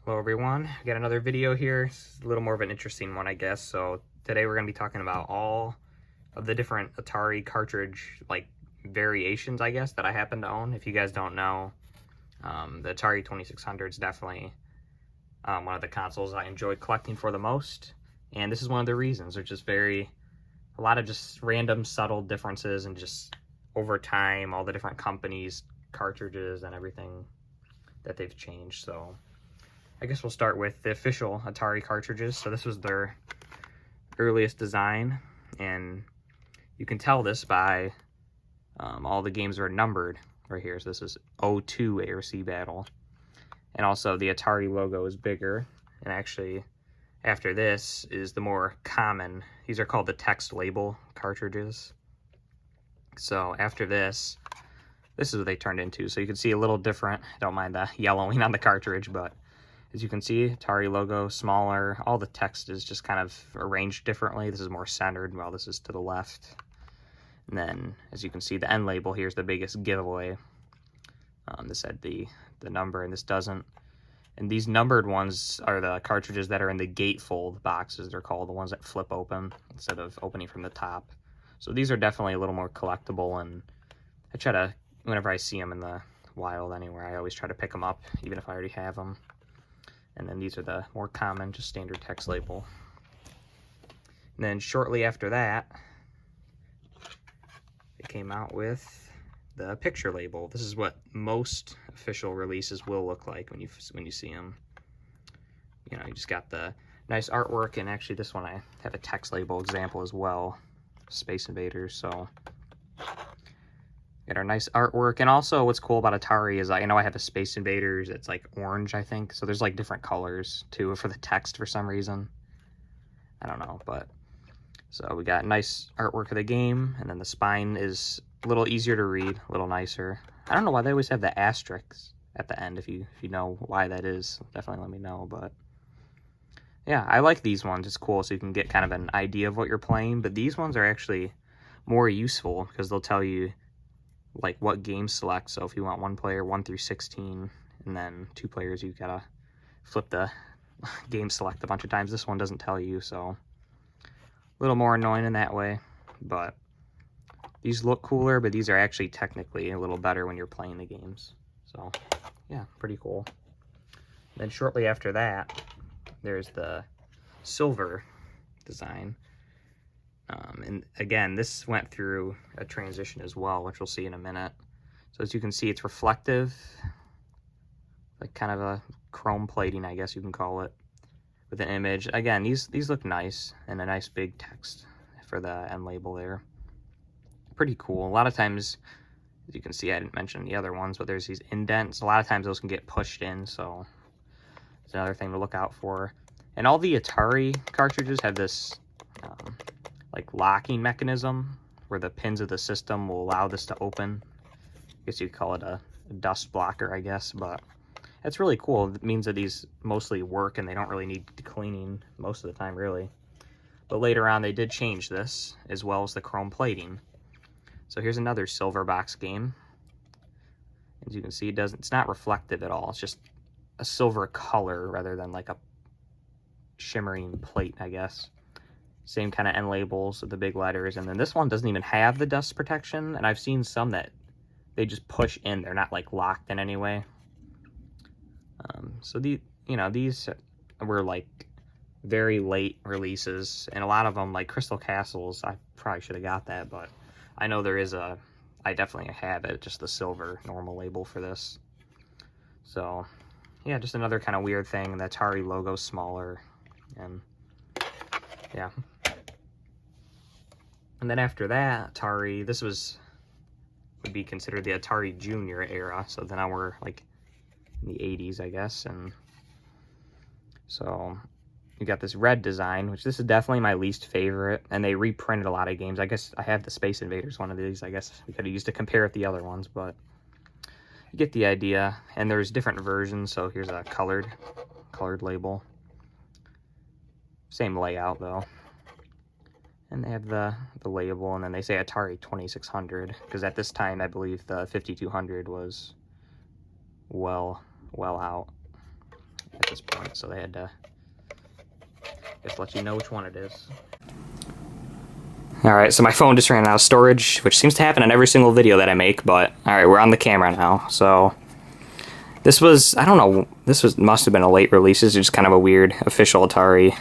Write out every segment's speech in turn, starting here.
Hello everyone, I got another video here. It's a little more of an interesting one, I guess. So today we're going to be talking about all of the different Atari cartridge variations, I guess, that I happen to own. If you guys don't know, the Atari 2600 is definitely one of the consoles I enjoy collecting for the most, and this is one of the reasons. There's just a lot of just random subtle differences, and just over time all the different companies, cartridges, and everything that they've changed. So I guess we'll start with the official Atari cartridges. So this was their earliest design, and you can tell this by all the games are numbered right here. So this is 02 ARC Battle, and also the Atari logo is bigger. And actually, after this is the more common. These are called the text label cartridges. So after this is what they turned into. So you can see a little different. Don't mind the yellowing on the cartridge, but as you can see, Atari logo smaller. All the text is just kind of arranged differently. This is more centered, while this is to the left. And then, as you can see, the end label here is the biggest giveaway. This had the number, and this doesn't. And these numbered ones are the cartridges that are in the gatefold boxes. They're called the ones that flip open instead of opening from the top. So these are definitely a little more collectible, and I try to, whenever I see them in the wild anywhere, I always try to pick them up, even if I already have them. And then these are the more common, just standard text label. And then shortly after that, it came out with the picture label. This is what most official releases will look like when you see them. You know, you just got the nice artwork, and actually this one I have a text label example as well, Space Invaders. So got our nice artwork. And also what's cool about Atari is I have a Space Invaders. It's like orange, I think. So there's like different colors too for the text for some reason. I don't know, but so we got nice artwork of the game, and then the spine is a little easier to read, a little nicer. I don't know why they always have the asterisks at the end. If you know why that is, definitely let me know. But yeah, I like these ones. It's cool, so you can get kind of an idea of what you're playing. But these ones are actually more useful because they'll tell you like what game select. So if you want one player 1 through 16, and then 2 players, you gotta flip the game select a bunch of times. This one doesn't tell you, so a little more annoying in that way. But these look cooler, but these are actually technically a little better when you're playing the games. So yeah, pretty cool. Then shortly after that, there's the silver design. And again, this went through a transition as well, which we'll see in a minute. So as you can see, it's reflective, like kind of a chrome plating, I guess you can call it, with an image. Again, these look nice, and a nice big text for the end label there. Pretty cool. A lot of times, as you can see, I didn't mention the other ones, but there's these indents. A lot of times those can get pushed in, so it's another thing to look out for. And all the Atari cartridges have this like locking mechanism where the pins of the system will allow this to open. I guess you'd call it a dust blocker, I guess, but it's really cool. It means that these mostly work and they don't really need cleaning most of the time, really. But later on, they did change this, as well as the chrome plating. So here's another silver box game. As you can see, it's not reflective at all. It's just a silver color rather than like a shimmering plate, I guess. Same kind of end labels with the big letters. And then this one doesn't even have the dust protection. And I've seen some that they just push in. They're not like locked in any way. So these were like very late releases. And a lot of them, like Crystal Castles, I probably should have got that. But I know there is I definitely have it, just the silver normal label for this. So yeah, just another kind of weird thing. The Atari logo smaller, and yeah. And then after that, Atari, this would be considered the Atari Junior era. So then now we're like in the 80s, I guess. And so you got this red design, which this is definitely my least favorite. And they reprinted a lot of games. I guess I have the Space Invaders one of these. I guess we could have used to compare with the other ones, but you get the idea. And there's different versions. So here's a colored label. Same layout though. And they have the label, and then they say Atari 2600, because at this time I believe the 5200 was well out. at this point, so they had to just let you know which one it is. Alright, so my phone just ran out of storage, which seems to happen in every single video that I make, but alright, we're on the camera now. So this was, I don't know, must have been a late release. It's just kind of a weird official Atari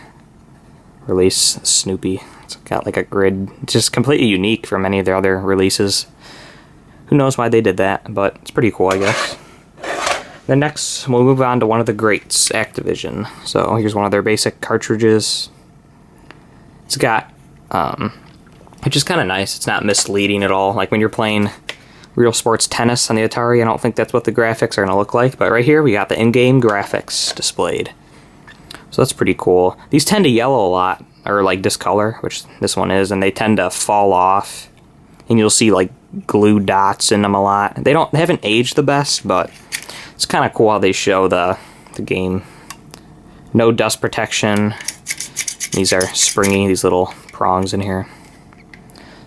release. Snoopy. It's got like a grid. It's just completely unique from any of their other releases. Who knows why they did that, but it's pretty cool, I guess. Then next, we'll move on to one of the greats, Activision. So here's one of their basic cartridges. It's got, which is kind of nice. It's not misleading at all. Like when you're playing real sports tennis on the Atari, I don't think that's what the graphics are going to look like. But right here, we got the in-game graphics displayed. So that's pretty cool. These tend to yellow a lot, or like discolor, which this one is, and they tend to fall off. And you'll see like glue dots in them a lot. They haven't aged the best, but it's kind of cool how they show the game. No dust protection. These are springy, these little prongs in here.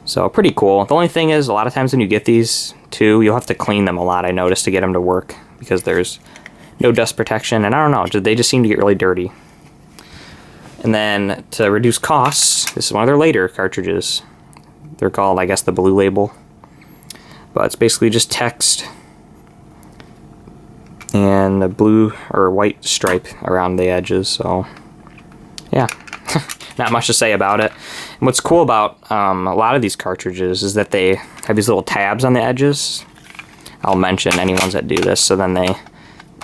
So pretty cool. The only thing is, a lot of times when you get these too, you'll have to clean them a lot, I noticed, to get them to work, because there's no dust protection, and I don't know, they just seem to get really dirty. And then to reduce costs, this is one of their later cartridges. They're called, I guess, the Blue Label. But it's basically just text and a blue or white stripe around the edges, so yeah. Not much to say about it. And what's cool about a lot of these cartridges is that they have these little tabs on the edges. I'll mention any ones that do this, so then they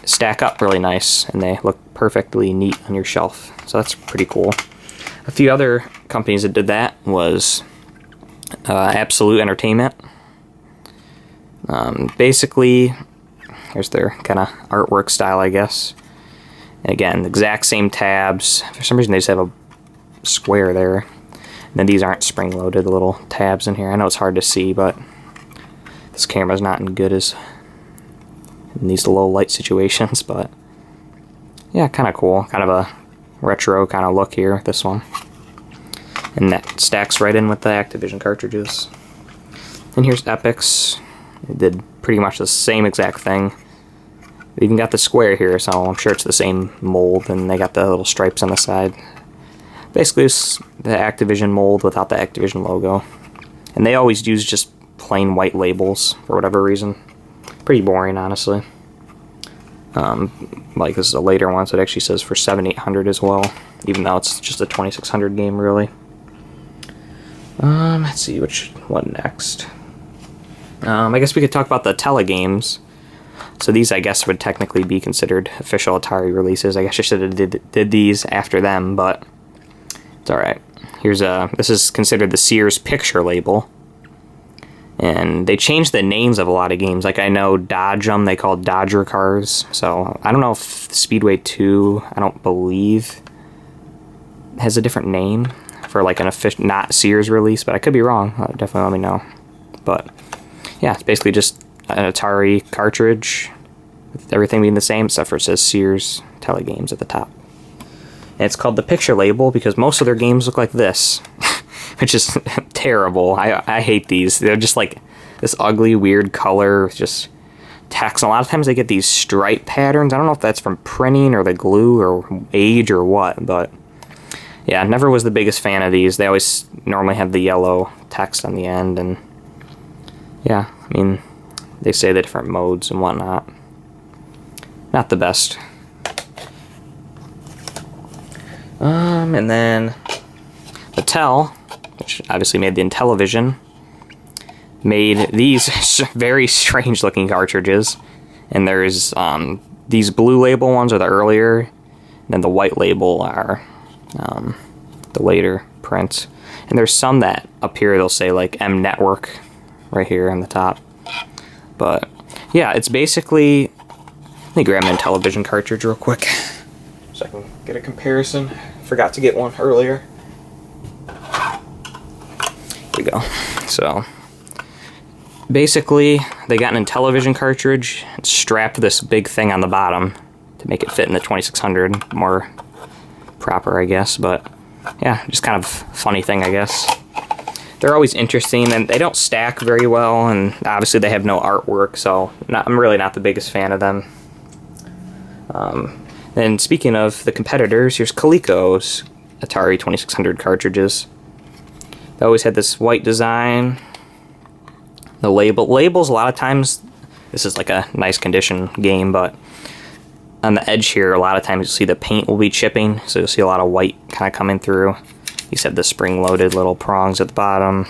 stack up really nice and they look perfectly neat on your shelf. So that's pretty cool. A few other companies that did that was Absolute Entertainment. Basically, here's their kind of artwork style, I guess. And again, the exact same tabs. For some reason, they just have a square there. And then these aren't spring-loaded, the little tabs in here. I know it's hard to see, but this camera's not in good as in these low light situations, but yeah, kind of cool. Kind of a retro kind of look here, this one. And that stacks right in with the Activision cartridges. And here's Epic's. It did pretty much the same exact thing. They even got the square here, so I'm sure it's the same mold, and they got the little stripes on the side. Basically, it's the Activision mold without the Activision logo. And they always use just plain white labels for whatever reason. Pretty boring, honestly. Like this is a later one, so it actually says for 7,800 as well, even though it's just a 2600 game, really. Let's see which one next. I guess we could talk about the telegames. So these, I guess, would technically be considered official Atari releases. I guess I should have did these after them, but it's alright. Here's this is considered the Sears picture label. And they changed the names of a lot of games. Like I know Dodge 'em, they call Dodger cars. So I don't know if Speedway 2, I don't believe, has a different name for like an official, not Sears release, but I could be wrong. Definitely let me know. But yeah, it's basically just an Atari cartridge with everything being the same, except for it says Sears telegames at the top. And it's called the picture label because most of their games look like this, which is terrible. I hate these. They're just like this ugly, weird color, just text. And a lot of times they get these stripe patterns. I don't know if that's from printing or the glue or age or what, but yeah, never was the biggest fan of these. They always normally have the yellow text on the end, and yeah, I mean, they say the different modes and whatnot. Not the best. And then Mattel, which obviously made the Intellivision, made these very strange looking cartridges. And there's these blue label ones are the earlier, and then the white label are the later prints. And there's some that up here they'll say like M Network right here on the top. But yeah, it's basically, let me grab an Intellivision cartridge real quick so I can get a comparison. Forgot to get one earlier. Here we go. So basically they got an Intellivision cartridge and strapped this big thing on the bottom to make it fit in the 2600 more proper, I guess. But yeah, just kind of funny thing, I guess. They're always interesting, and they don't stack very well, and obviously they have no artwork, so I'm really not the biggest fan of them. And speaking of the competitors, here's Coleco's Atari 2600 cartridges. They always had this white design. The labels, a lot of times, this is like a nice condition game, but on the edge here, a lot of times you'll see the paint will be chipping, so you'll see a lot of white kind of coming through. These have the spring-loaded little prongs at the bottom.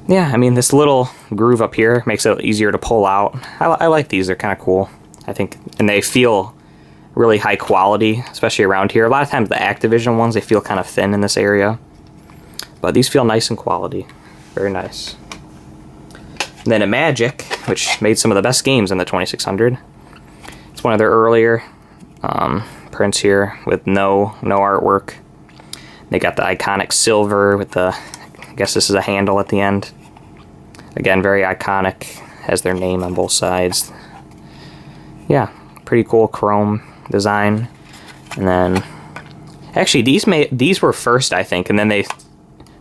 Yeah, I mean, this little groove up here makes it easier to pull out. I like these, they're kind of cool, I think, and they feel really high quality, especially around here. A lot of times the Activision ones, they feel kind of thin in this area, but these feel nice and quality. Very nice. And then Imagic, which made some of the best games in the 2600. It's one of their earlier prints here with no artwork. They got the iconic silver with the, I guess this is a handle at the end. Again, very iconic, has their name on both sides. Yeah, pretty cool chrome design. And then, actually these were first, I think, and then they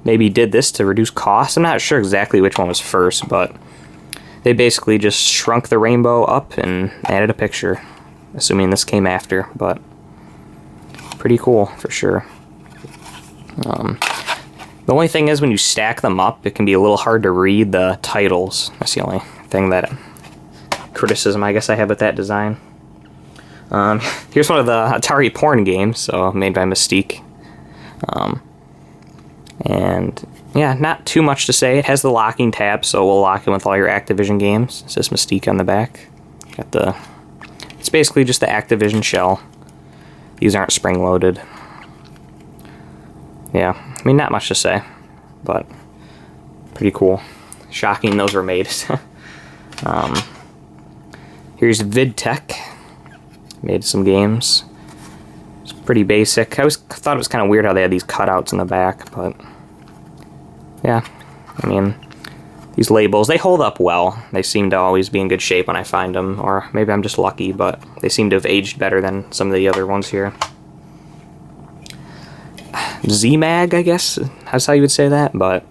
maybe did this to reduce costs. I'm not sure exactly which one was first, but they basically just shrunk the rainbow up and added a picture, assuming this came after, but pretty cool for sure. The only thing is when you stack them up, it can be a little hard to read the titles. That's the only thing that criticism I guess I have with that design. Here's one of the Atari porn games, so made by Mystique. And yeah, not too much to say. It has the locking tab, so it will lock in with all your Activision games. It says Mystique on the back. It's basically just the Activision shell. These aren't spring-loaded. Yeah, I mean, not much to say, but pretty cool. Shocking those were made. Here's VidTech. Made some games. It's pretty basic. I always thought it was kind of weird how they had these cutouts in the back, but yeah, I mean, these labels, they hold up well. They seem to always be in good shape when I find them, or maybe I'm just lucky, but they seem to have aged better than some of the other ones here. Zimag, I guess, that's how you would say that, but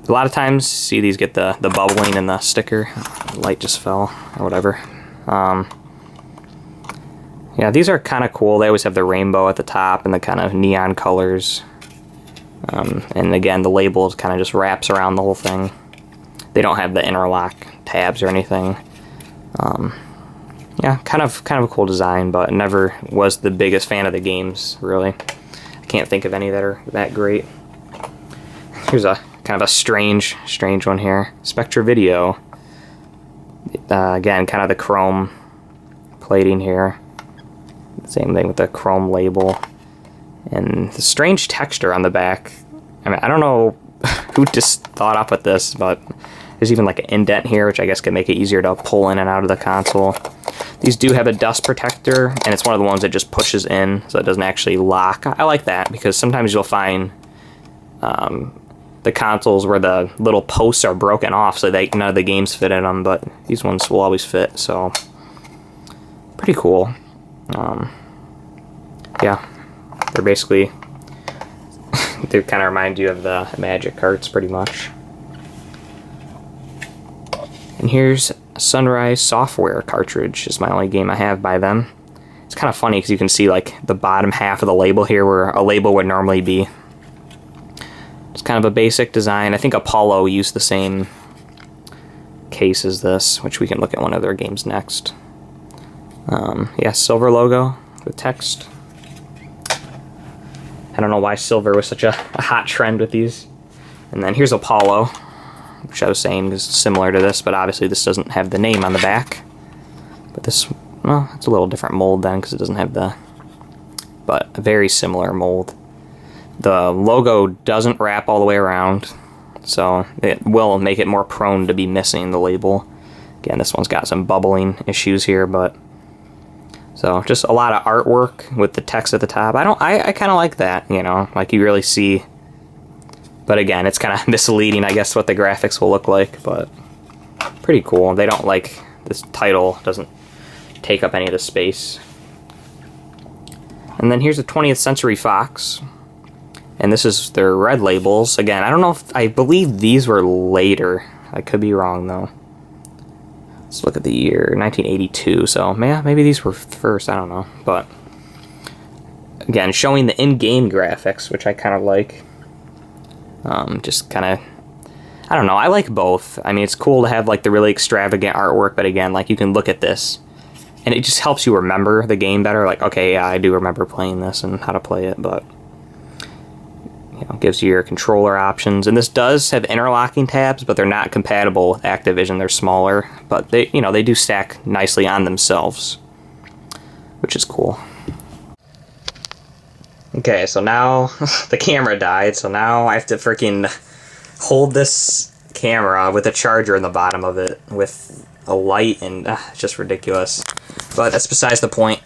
a lot of times, see these get the bubbling in the sticker. The light just fell, or whatever. Yeah, these are kind of cool. They always have the rainbow at the top and the kind of neon colors. And again, the label kind of just wraps around the whole thing. They don't have the interlock tabs or anything. Yeah, kind of a cool design, but never was the biggest fan of the games, really. I can't think of any that are that great. Here's a kind of a strange one here. Spectra Video. Again, kind of the chrome plating here. Same thing with the chrome label. And the strange texture on the back. I mean, I don't know who just thought up with this, but there's even like an indent here, which I guess could make it easier to pull in and out of the console. These do have a dust protector, and it's one of the ones that just pushes in, so it doesn't actually lock. I like that, because sometimes you'll find the consoles where the little posts are broken off, so none of the games fit in them, but these ones will always fit, so pretty cool. Yeah, they're basically, they kind of remind you of the Imagic carts, pretty much. And here's Sunrise Software cartridge. Is my only game I have by them. It's kind of funny because you can see like the bottom half of the label here where a label would normally be. It's kind of a basic design. I think Apollo used the same case as this, which we can look at one of their games next. Yeah, silver logo with text. I don't know why silver was such a hot trend with these. And then here's Apollo, which I was saying is similar to this, but obviously this doesn't have the name on the back. But this, well, it's a little different mold then because it doesn't have the, but a very similar mold. The logo doesn't wrap all the way around, so it will make it more prone to be missing the label. Again, this one's got some bubbling issues here, but so just a lot of artwork with the text at the top. I kind of like that, you know, like you really see. But again, it's kind of misleading, I guess, what the graphics will look like, but pretty cool. They don't like, this title doesn't take up any of the space. And then here's the 20th Century Fox. And this is their red labels. Again, I don't know if, I believe these were later. I could be wrong, though. Let's look at the year, 1982. So yeah, maybe these were first, I don't know. But again, showing the in-game graphics, which I kind of like. Just kind of, I don't know, I like both. I mean, it's cool to have like the really extravagant artwork, but again, like you can look at this and it just helps you remember the game better. Like, okay, yeah, I do remember playing this and how to play it, but you know, gives you your controller options. And this does have interlocking tabs, but they're not compatible with Activision. They're smaller, but they, you know, they do stack nicely on themselves, which is cool. Okay, so now the camera died, so now I have to freaking hold this camera with a charger in the bottom of it with a light, and it's just ridiculous. But that's besides the point.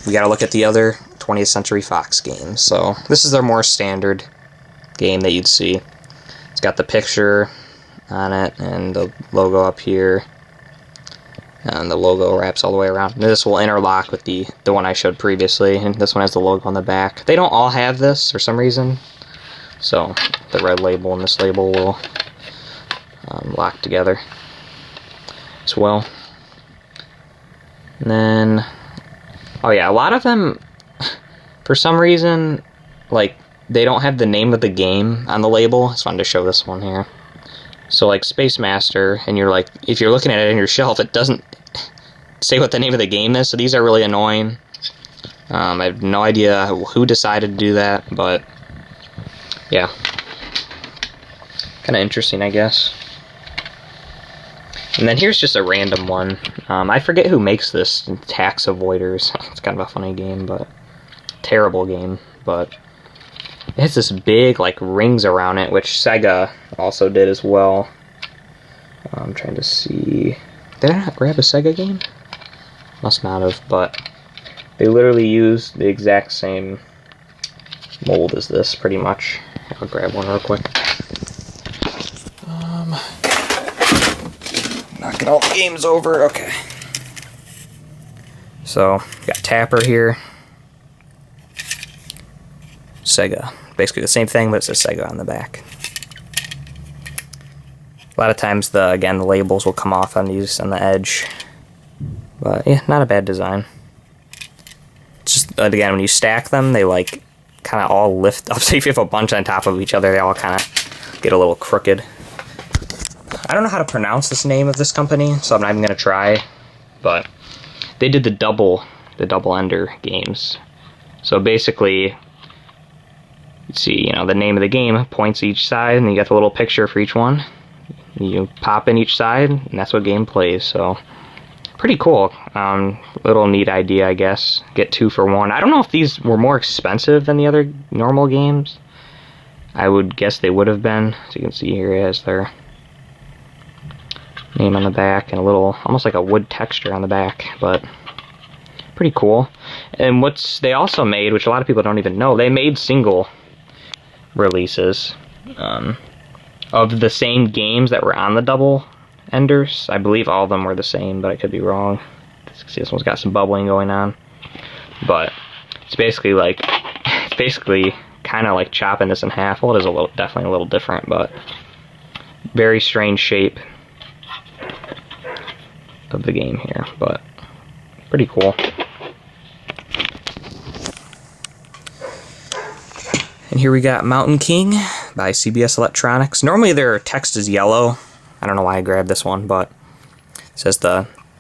We gotta look at the other 20th Century Fox games. So this is their more standard game that you'd see. It's got the picture on it and the logo up here. And the logo wraps all the way around. And this will interlock with the one I showed previously, and this one has the logo on the back. They don't all have this for some reason, so the red label and this label will lock together as well. And then, oh yeah, a lot of them, for some reason, like, they don't have the name of the game on the label. I just wanted to show this one here. So like Space Master, and you're like, if you're looking at it on your shelf, it doesn't say what the name of the game is, so these are really annoying. I have no idea who decided to do that, but yeah. Kind of interesting, I guess. And then here's just a random one. I forget who makes this, Tax Avoiders. It's kind of a funny game, but terrible game, but it has this big, like, rings around it, which Sega also did as well. I'm trying to see... Did I not grab a Sega game? Must not have, but they literally use the exact same mold as this, pretty much. I'll grab one real quick. Knocking all the games over, okay. So, got Tapper here. Sega. Basically the same thing, but it says Sega on the back. A lot of times, again, the labels will come off on these on the edge. But yeah, not a bad design. It's just, again, when you stack them, they like kind of all lift up. So if you have a bunch on top of each other, they all kind of get a little crooked. I don't know how to pronounce this name of this company, so I'm not even going to try. But they did the double ender games. So basically, you see, you know, the name of the game points each side, and you got the little picture for each one. You pop in each side, and that's what game plays. So pretty cool. Little neat idea, I guess. Get 2 for 1. I don't know if these were more expensive than the other normal games. I would guess they would have been. As you can see here, it has their name on the back and a little, almost like a wood texture on the back, but pretty cool. And they also made, which a lot of people don't even know, they made single releases of the same games that were on the double enders. I believe all of them were the same, but I could be wrong. See, this one's got some bubbling going on, but it's basically kind of like chopping this in half. Well, it is definitely a little different, but very strange shape of the game here, but pretty cool. And here we got Mountain King by CBS Electronics. Normally their text is yellow. I don't know why I grabbed this one, but it says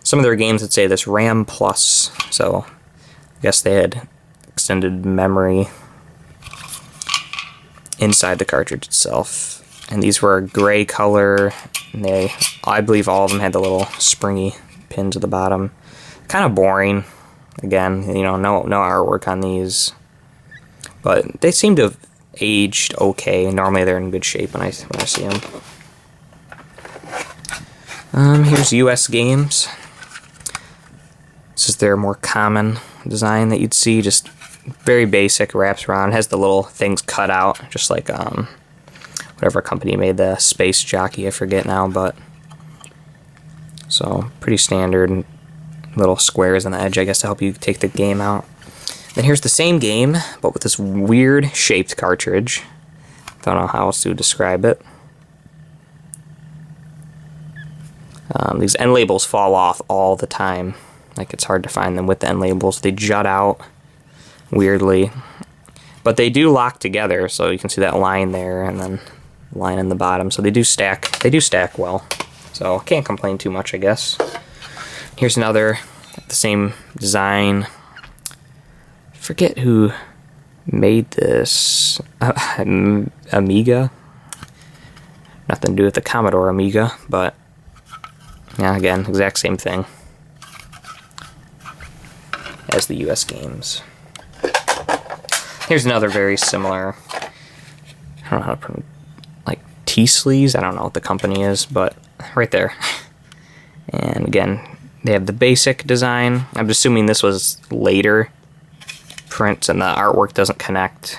some of their games would say this RAM Plus. So I guess they had extended memory inside the cartridge itself. And these were a gray color, and I believe all of them had the little springy pins at the bottom. Kind of boring. Again, you know, no artwork on these. But they seem to have aged okay. Normally they're in good shape when I see them. Here's US Games. This is their more common design that you'd see. Just very basic, wraps around. Has the little things cut out, just like whatever company made the Space Jockey, I forget now, but so pretty standard. Little squares on the edge, I guess, to help you take the game out. Then here's the same game, but with this weird shaped cartridge. Don't know how else to describe it. These end labels fall off all the time. Like, it's hard to find them with the end labels. They jut out weirdly. But they do lock together, so you can see that line there and then line in the bottom. So they do stack well. So can't complain too much, I guess. Here's another, the same design. Forget who made this. Amiga. Nothing to do with the Commodore Amiga, but yeah, again, exact same thing as the US games. Here's another very similar, I don't know how to pronounce, like T-Sleeves, I don't know what the company is, but right there. And again, they have the basic design. I'm assuming this was later prints and the artwork doesn't connect.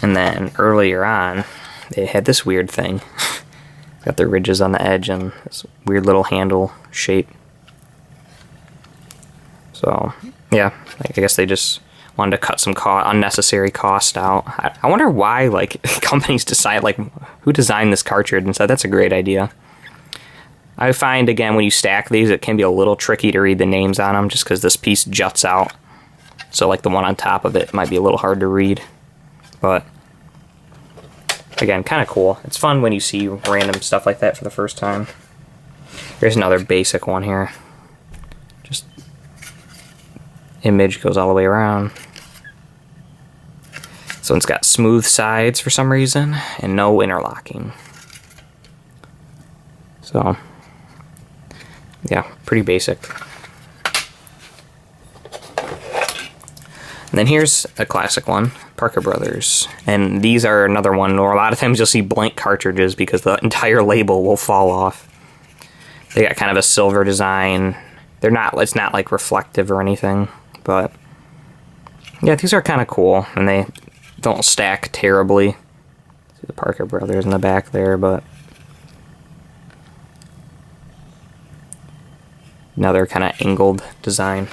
And then earlier on, they had this weird thing. Got the ridges on the edge and this weird little handle shape. So, yeah, I guess they just wanted to cut some unnecessary cost out. I wonder why, like, companies decide, like, who designed this cartridge and said that's a great idea. I find, again, when you stack these, it can be a little tricky to read the names on them just because this piece juts out. So, like, the one on top of it might be a little hard to read. But, again, kind of cool. It's fun when you see random stuff like that for the first time. Here's another basic one here. Just image goes all the way around. So it's got smooth sides for some reason and no interlocking. So, yeah, pretty basic. And then here's a classic one, Parker Brothers. And these are another one where a lot of times you'll see blank cartridges because the entire label will fall off. They got kind of a silver design. It's not like reflective or anything, but yeah, these are kind of cool and they don't stack terribly. See the Parker Brothers in the back there, but another kind of angled design.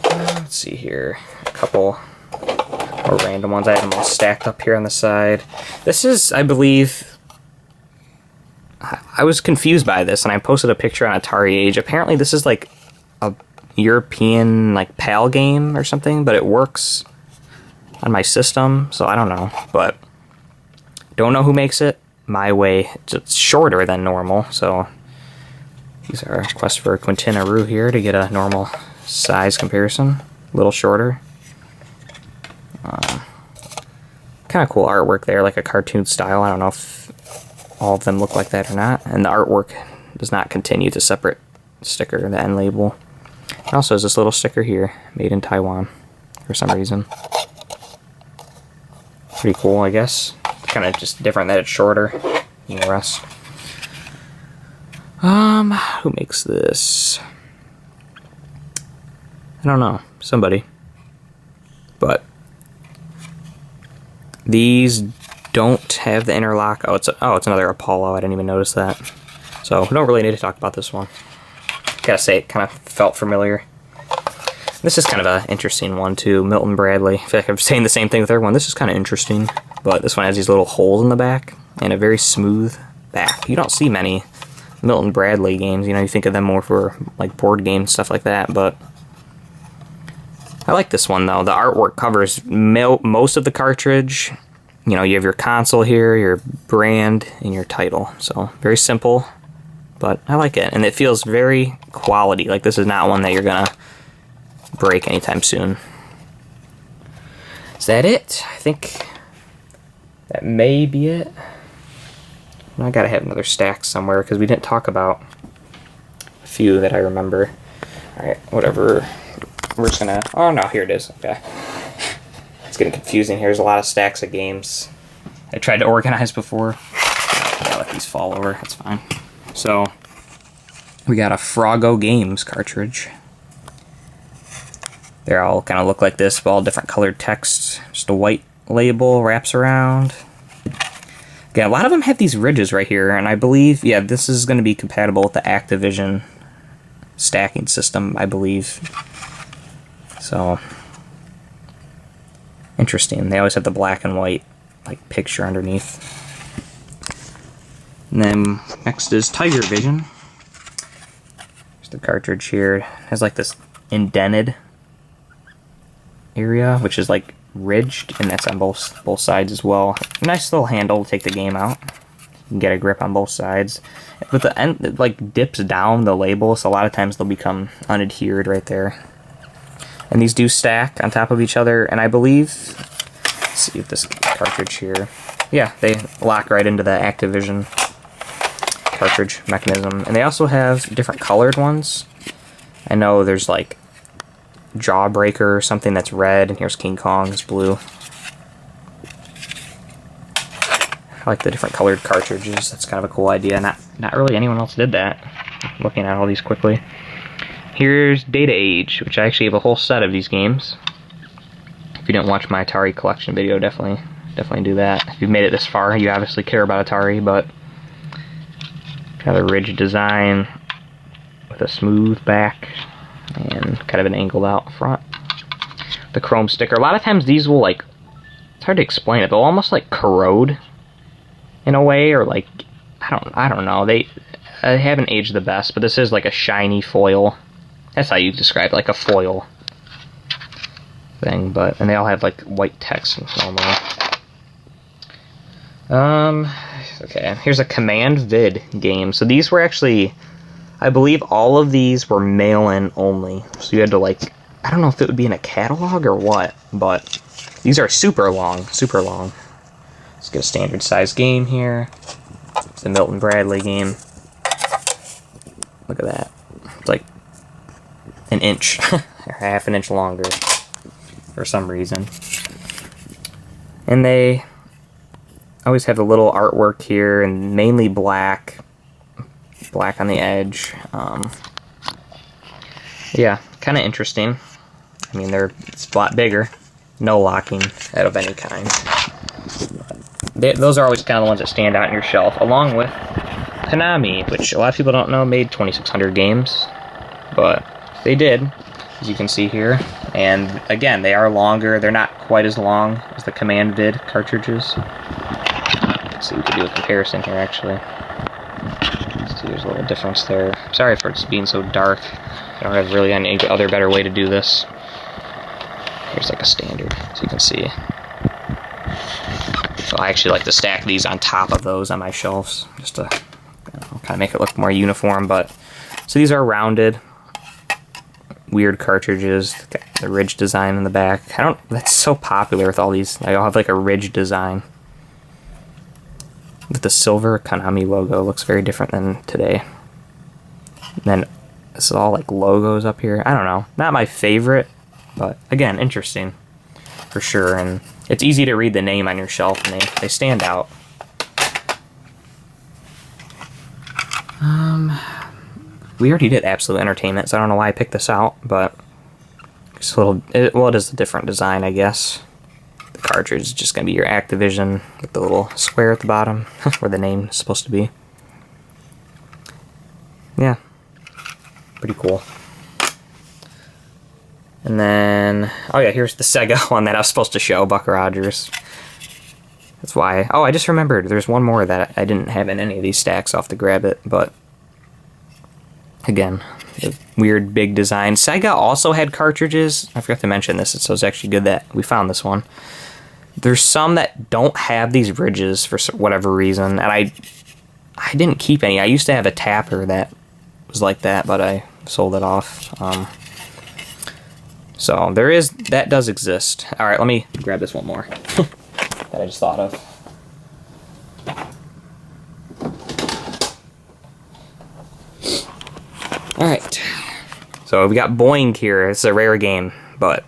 Let's see here, a couple more random ones. I have them all stacked up here on the side. This is, I believe, I was confused by this and I posted a picture on Atari Age. Apparently this is like a European like PAL game or something, but it works on my system, so I don't know. But don't know who makes it. My way, it's shorter than normal, so these are a request for Quintina Roo here to get a normal size comparison. A little shorter. Kind of cool artwork there, like a cartoon style. I don't know if all of them look like that or not. And the artwork does not continue to separate sticker, the end label. It also has this little sticker here, made in Taiwan, for some reason. Pretty cool, I guess. Kind of just different that it's shorter than the rest. Who makes this? I don't know. Somebody. But these don't have the interlock. Oh, it's another Apollo. I didn't even notice that. So we don't really need to talk about this one. Gotta say, it kind of felt familiar. This is kind of an interesting one too. Milton Bradley. I feel like I'm saying the same thing with everyone. This is kind of interesting, but this one has these little holes in the back and a very smooth back. You don't see many Milton Bradley games. You know, you think of them more for like board games, stuff like that, but I like this one though. The artwork covers most of the cartridge. You know, you have your console here, your brand, and your title. So very simple, but I like it. And it feels very quality. Like this is not one that you're gonna break anytime soon. Is that it? I think that may be it. I gotta have another stack somewhere because we didn't talk about a few that I remember. Alright, whatever. We're just gonna... Oh no, here it is. Okay. It's getting confusing here. There's a lot of stacks of games I tried to organize before. I'll let these fall over. That's fine. So, we got a Frago Games cartridge. They all kind of look like this, but all different colored text. Just a white label wraps around. Yeah, a lot of them have these ridges right here, and I believe, yeah, this is going to be compatible with the Activision stacking system, I believe. So, interesting. They always have the black and white like picture underneath. And then next is Tiger Vision. There's the cartridge here. It has like this indented area, which is like ridged, and that's on both sides as well. Nice little handle to take the game out. You can get a grip on both sides. But the end, it like dips down the label, so a lot of times they'll become unadhered right there. And these do stack on top of each other, and I believe, let's see if this cartridge here, yeah, they lock right into the Activision cartridge mechanism. And they also have different colored ones. I know there's like Jawbreaker or something that's red, and here's King Kong, it's blue. I like the different colored cartridges. That's kind of a cool idea. Not really anyone else did that. Looking at all these quickly. Here's Data Age, which I actually have a whole set of these games. If you didn't watch my Atari collection video, definitely do that. If you've made it this far, you obviously care about Atari, but kind of a rigid design with a smooth back and kind of an angled out front. The chrome sticker. A lot of times these will like, it's hard to explain it, they'll almost like corrode in a way, or like, I don't know. They haven't aged the best, but this is like a shiny foil. That's how you describe it, like a foil thing. But and they all have like white text normally. Okay, here's a Command Vid game. So these were actually, I believe all of these were mail-in only. So you had to like, I don't know if it would be in a catalog or what, but these are super long, super long. Let's get a standard size game here. It's the Milton Bradley game. Look at that. It's like an inch, or half an inch longer for some reason. And they always have the little artwork here, and mainly black on the edge. Yeah, kind of interesting. I mean, it's a lot bigger. No locking out of any kind. Those are always kind of the ones that stand out on your shelf, along with Konami, which a lot of people don't know made 2,600 games, but they did, as you can see here. And again, they are longer. They're not quite as long as the Command Vid cartridges. Let's see, we could do a comparison here, actually. Let's see, there's a little difference there. Sorry for it being so dark. I don't have really any other better way to do this. Here's like a standard, so you can see. So I actually like to stack these on top of those on my shelves, just to kind of make it look more uniform. But so these are rounded, weird cartridges. Got the ridge design in the back. That's so popular with all these. They all have like a ridge design. With the silver Konami logo, looks very different than today. And then this is all like logos up here. I don't know, not my favorite, but again, interesting for sure. And it's easy to read the name on your shelf, and they stand out. We already did Absolute Entertainment, so I don't know why I picked this out, but it's a little, well, it is a different design, I guess. The cartridge is just going to be your Activision with the little square at the bottom where the name is supposed to be. Yeah, pretty cool. And then, oh yeah, here's the Sega one that I was supposed to show, Buck Rogers. That's why. Oh, I just remembered. There's one more that I didn't have in any of these stacks. I'll have to grab it, but again, weird big design. Sega also had cartridges. I forgot to mention this, so it's actually good that we found this one. There's some that don't have these ridges for whatever reason, and I didn't keep any. I used to have a tapper that was like that, but I sold it off. So that does exist. All right, let me grab this one more that I just thought of. All right, so we got Boing here. It's a rare game, but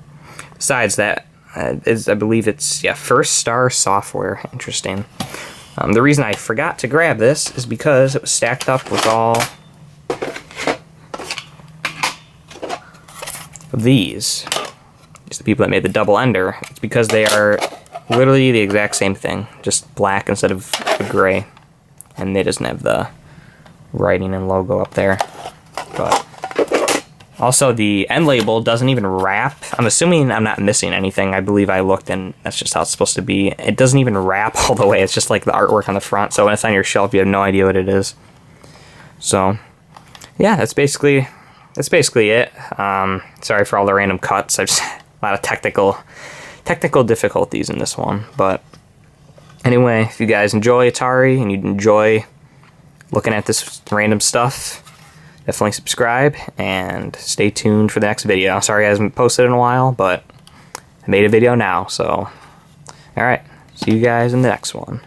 besides that, I believe it's First Star Software. Interesting. The reason I forgot to grab this is because it was stacked up with all of these. It's the people that made the double ender. It's because they are literally the exact same thing, just black instead of gray, and it doesn't have the writing and logo up there. But Also, the end label doesn't even wrap. I'm assuming I'm not missing anything. I believe I looked, and that's just how it's supposed to be. It doesn't even wrap all the way. It's just like the artwork on the front. So when it's on your shelf, you have no idea what it is. So, yeah, that's basically it. Sorry for all the random cuts. I've just a lot of technical difficulties in this one. But anyway, if you guys enjoy Atari and you enjoy looking at this random stuff, definitely subscribe and stay tuned for the next video. Sorry I haven't posted in a while, but I made a video now, so alright, see you guys in the next one.